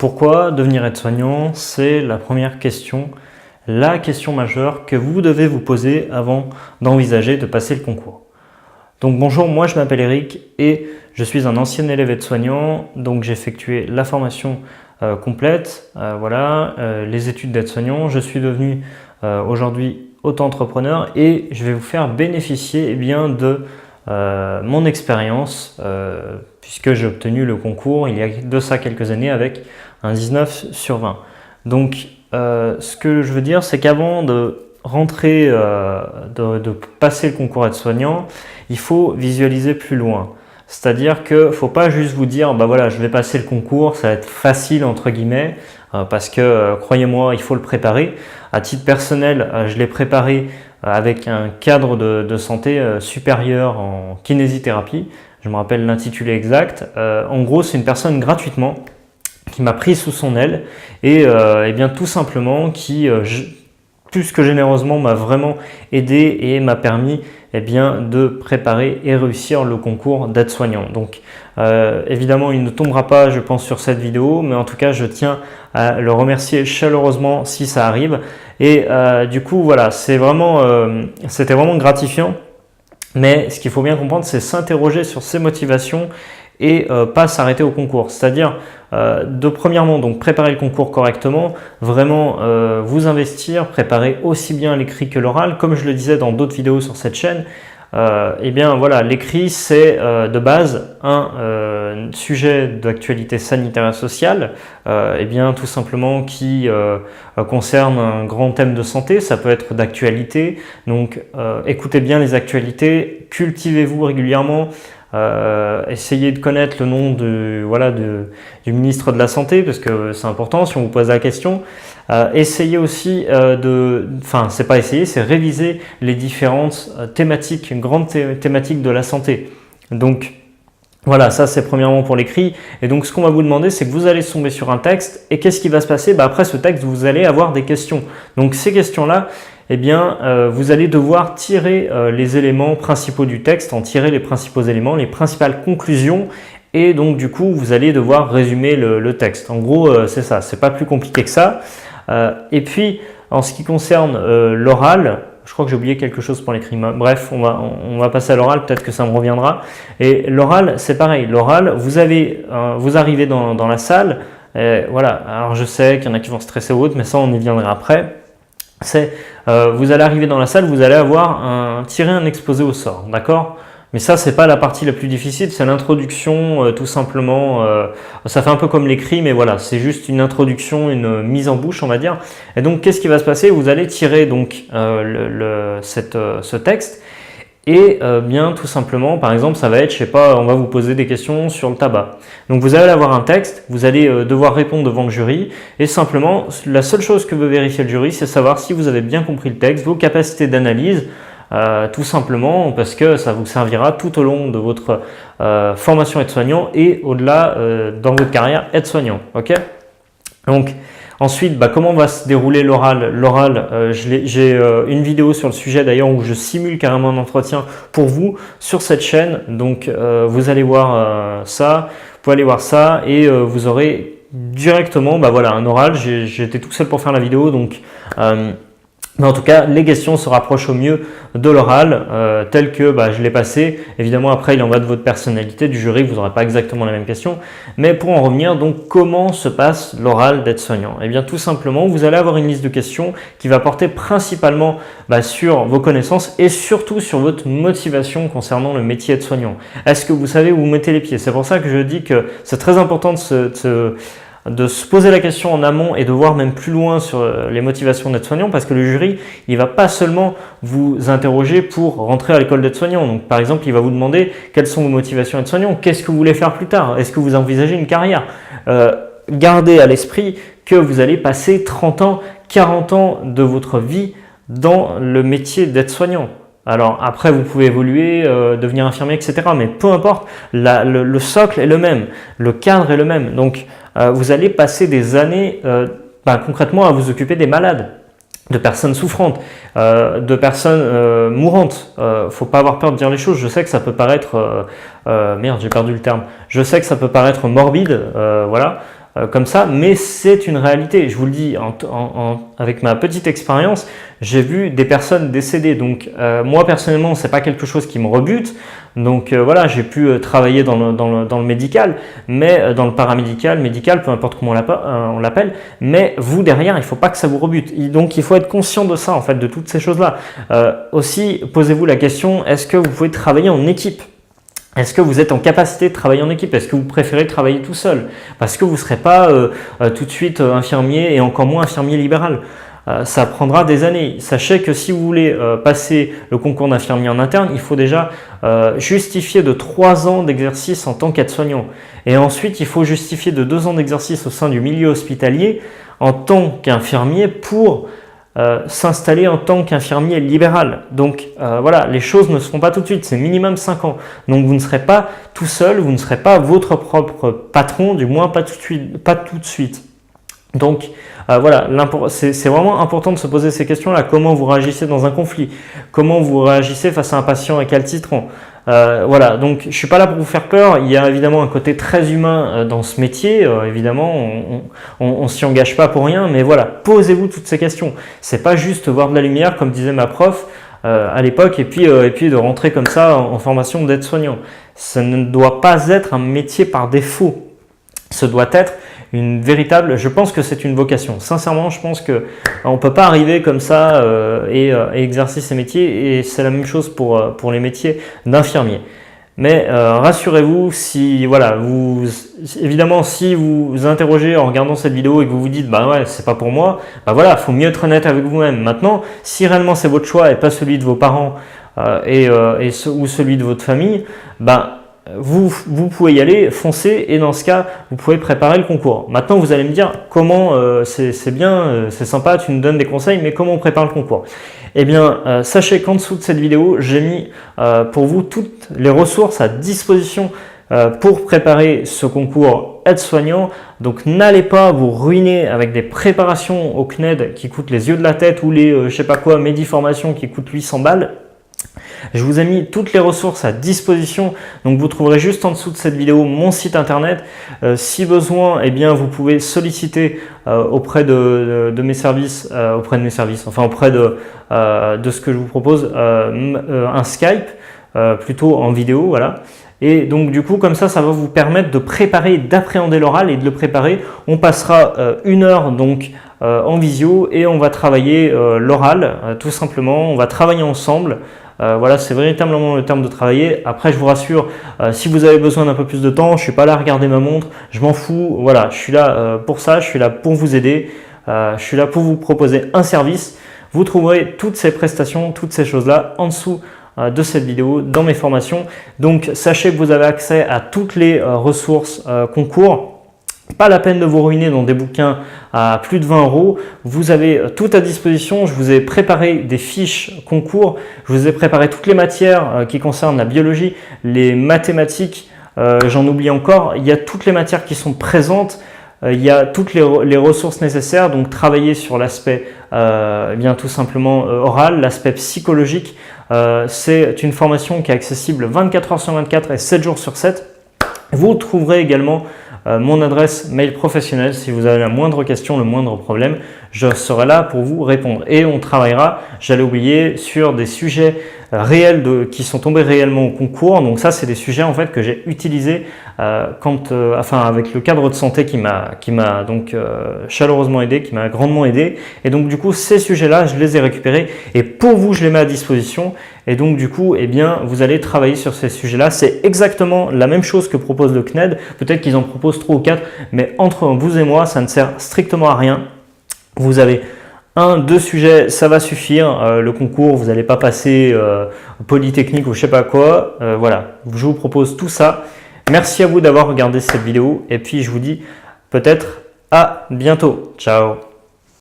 Pourquoi devenir aide-soignant? C'est la première question, la question majeure que vous devez vous poser avant d'envisager de passer le concours. Donc bonjour, moi je m'appelle Eric et je suis un ancien élève aide-soignant. Donc j'ai effectué la formation complète, les études d'aide-soignant. Je suis devenu aujourd'hui auto-entrepreneur et je vais vous faire bénéficier de mon expérience puisque j'ai obtenu le concours il y a de ça quelques années avec un 19 sur 20. Donc ce que je veux dire, c'est qu'avant de rentrer, de passer le concours aide-soignant, il faut visualiser plus loin. C'est-à-dire qu'il ne faut pas juste vous dire bah voilà, je vais passer le concours, ça va être facile entre guillemets, parce que croyez-moi, il faut le préparer. À titre personnel, je l'ai préparé avec un cadre de santé supérieur en kinésithérapie. Je me rappelle l'intitulé exact. En gros, c'est une personne gratuitement qui m'a pris sous son aile et tout simplement qui plus que généreusement m'a vraiment aidé et m'a permis de préparer et réussir le concours d'aide-soignant. Donc évidemment il ne tombera pas je pense sur cette vidéo, mais en tout cas je tiens à le remercier chaleureusement si ça arrive. Et du coup voilà, c'était vraiment gratifiant, mais ce qu'il faut bien comprendre, c'est s'interroger sur ses motivations et pas s'arrêter au concours. C'est-à-dire premièrement donc préparer le concours correctement, vraiment vous investir, préparer aussi bien l'écrit que l'oral. Comme je le disais dans d'autres vidéos sur cette chaîne, l'écrit c'est de base un sujet d'actualité sanitaire et sociale, tout simplement qui concerne un grand thème de santé. Ça peut être d'actualité, donc écoutez bien les actualités, cultivez-vous régulièrement. Essayez de connaître le nom du ministre de la Santé, parce que c'est important si on vous pose la question. Essayez aussi c'est réviser les différentes grandes thématiques de la santé. Donc voilà, ça c'est premièrement pour l'écrit. Et donc ce qu'on va vous demander, c'est que vous allez tomber sur un texte, et qu'est-ce qui va se passer? Après ce texte, vous allez avoir des questions. Donc ces questions-là, vous allez devoir tirer les éléments principaux du texte, en tirer les principaux éléments, les principales conclusions, et donc du coup vous allez devoir résumer le texte. En gros c'est ça, c'est pas plus compliqué que ça. Et puis en ce qui concerne l'oral, je crois que j'ai oublié quelque chose pour l'écrit. Bref, on va passer à l'oral, peut-être que ça me reviendra. Et l'oral, c'est pareil. L'oral, vous arrivez dans la salle. Alors je sais qu'il y en a qui vont stresser ou autre, mais ça on y viendra après. Vous allez arriver dans la salle, vous allez tirer un exposé au sort, d'accord? Mais ça, c'est pas la partie la plus difficile, c'est l'introduction, tout simplement. Ça fait un peu comme l'écrit, mais voilà, c'est juste une introduction, une mise en bouche, on va dire. Et donc, qu'est-ce qui va se passer? Vous allez tirer donc ce texte, et tout simplement, par exemple, ça va être, je sais pas, on va vous poser des questions sur le tabac. Donc vous allez avoir un texte, vous allez devoir répondre devant le jury, et simplement, la seule chose que veut vérifier le jury, c'est savoir si vous avez bien compris le texte, vos capacités d'analyse, tout simplement parce que ça vous servira tout au long de votre formation aide-soignant et au-delà dans votre carrière aide-soignant. Ok? Donc ensuite, comment va se dérouler l'oral? L'oral, j'ai une vidéo sur le sujet d'ailleurs où je simule carrément un entretien pour vous sur cette chaîne. Donc vous allez voir ça, vous pouvez aller voir ça et vous aurez directement un oral. J'étais tout seul pour faire la vidéo, donc mais en tout cas, les questions se rapprochent au mieux de l'oral, tel que je l'ai passé. Évidemment, après, il en va de votre personnalité, du jury, vous n'aurez pas exactement la même question. Mais pour en revenir, donc, comment se passe l'oral d'aide-soignant? Tout simplement, vous allez avoir une liste de questions qui va porter principalement sur vos connaissances et surtout sur votre motivation concernant le métier aide-soignant. Est-ce que vous savez où vous mettez les pieds? C'est pour ça que je dis que c'est très important de se poser la question en amont et de voir même plus loin sur les motivations d'aide-soignant, parce que le jury, il va pas seulement vous interroger pour rentrer à l'école d'aide-soignant. Donc par exemple, il va vous demander quelles sont vos motivations d'aide-soignant, qu'est-ce que vous voulez faire plus tard, est-ce que vous envisagez une carrière? Gardez à l'esprit que vous allez passer 30 ans, 40 ans de votre vie dans le métier d'aide-soignant. Alors après, vous pouvez évoluer, devenir infirmier, etc. Mais peu importe, le socle est le même, le cadre est le même. Donc vous allez passer des années concrètement à vous occuper des malades, de personnes souffrantes, de personnes mourantes. Faut pas avoir peur de dire les choses. Je sais que ça peut paraître merde, j'ai perdu le terme. Je sais que ça peut paraître morbide, voilà. comme ça, mais c'est une réalité. Je vous le dis, avec ma petite expérience, j'ai vu des personnes décéder. Donc moi personnellement, c'est pas quelque chose qui me rebute. Donc voilà, j'ai pu travailler dans le médical, mais dans le paramédical, médical, peu importe comment on l'appelle. Mais vous derrière, il faut pas que ça vous rebute. Donc il faut être conscient de ça, en fait, de toutes ces choses-là. Aussi, posez-vous la question, est-ce que vous pouvez travailler en équipe ? Est-ce que vous êtes en capacité de travailler en équipe? Est-ce que vous préférez travailler tout seul? Parce que vous ne serez pas tout de suite infirmier et encore moins infirmier libéral. Ça prendra des années. Sachez que si vous voulez passer le concours d'infirmier en interne, il faut déjà justifier de 3 ans d'exercice en tant qu'aide-soignant. Et ensuite, il faut justifier de 2 ans d'exercice au sein du milieu hospitalier en tant qu'infirmier pour s'installer en tant qu'infirmier libéral. Donc voilà, les choses ne se font pas tout de suite, c'est minimum 5 ans. Donc vous ne serez pas tout seul, vous ne serez pas votre propre patron, du moins pas tout de suite. Donc voilà, c'est vraiment important de se poser ces questions-là. Comment vous réagissez dans un conflit? Comment vous réagissez face à un patient récalcitrant? Voilà, donc je ne suis pas là pour vous faire peur. Il y a évidemment un côté très humain dans ce métier. Évidemment, on s'y engage pas pour rien. Mais voilà, posez-vous toutes ces questions. C'est pas juste voir de la lumière, comme disait ma prof à l'époque, et puis de rentrer comme ça en formation d'aide-soignant. Ça ne doit pas être un métier par défaut. Ce doit être une véritable, je pense que c'est une vocation. Sincèrement, je pense que on peut pas arriver comme ça et exercer ces métiers, et c'est la même chose pour les métiers d'infirmier. Mais rassurez-vous, si voilà, évidemment, si vous vous interrogez en regardant cette vidéo et que vous vous dites bah ouais, c'est pas pour moi, bah voilà, faut mieux être honnête avec vous-même. Maintenant, si réellement c'est votre choix et pas celui de vos parents ou celui de votre famille, bah vous pouvez y aller, foncer, et dans ce cas, vous pouvez préparer le concours. Maintenant, vous allez me dire comment, c'est bien, c'est sympa, tu nous donnes des conseils, mais comment on prépare le concours? Eh bien, sachez qu'en dessous de cette vidéo, j'ai mis pour vous toutes les ressources à disposition pour préparer ce concours aide-soignant. Donc n'allez pas vous ruiner avec des préparations au CNED qui coûtent les yeux de la tête, ou les je sais pas quoi, Medi-Formation qui coûtent 800 balles. Je vous ai mis toutes les ressources à disposition, donc vous trouverez juste en dessous de cette vidéo mon site internet. Si besoin, eh bien, vous pouvez solliciter auprès de mes services, enfin auprès de ce que je vous propose, un Skype, plutôt en vidéo, voilà. Et donc du coup, comme ça va vous permettre de préparer, d'appréhender l'oral et de le préparer. On passera 1 heure donc en visio, et on va travailler l'oral, tout simplement. On va travailler ensemble. Voilà, c'est véritablement le terme de travailler. Après, je vous rassure, si vous avez besoin d'un peu plus de temps, je suis pas là à regarder ma montre, je m'en fous. Voilà, je suis là pour ça, je suis là pour vous aider, je suis là pour vous proposer un service. Vous trouverez toutes ces prestations, toutes ces choses-là en dessous de cette vidéo, dans mes formations. Donc, sachez que vous avez accès à toutes les ressources concours. Pas la peine de vous ruiner dans des bouquins à plus de 20 €. Vous avez tout à disposition. Je vous ai préparé des fiches concours. Je vous ai préparé toutes les matières qui concernent la biologie, les mathématiques. J'en oublie encore. Il y a toutes les matières qui sont présentes. Il y a toutes les ressources nécessaires. Donc, travailler sur l'aspect bien tout simplement oral, l'aspect psychologique. C'est une formation qui est accessible 24 heures sur 24 et 7 jours sur 7. Vous trouverez également mon adresse mail professionnelle. Si vous avez la moindre question, le moindre problème, je serai là pour vous répondre. Et on travaillera, j'allais oublier, sur des sujets réels qui sont tombés réellement au concours. Donc ça, c'est des sujets en fait que j'ai utilisés avec le cadre de santé qui m'a donc chaleureusement aidé, qui m'a grandement aidé. Et donc du coup, ces sujets-là, je les ai récupérés et pour vous, je les mets à disposition. Et donc du coup, eh bien, vous allez travailler sur ces sujets-là. C'est exactement la même chose que propose le CNED. Peut-être qu'ils en proposent 3 ou 4, mais entre vous et moi, ça ne sert strictement à rien. Vous avez 1-2 sujets, ça va suffire. Le concours, vous n'allez pas passer Polytechnique ou je sais pas quoi. Voilà, je vous propose tout ça. Merci à vous d'avoir regardé cette vidéo et puis je vous dis peut-être à bientôt. Ciao.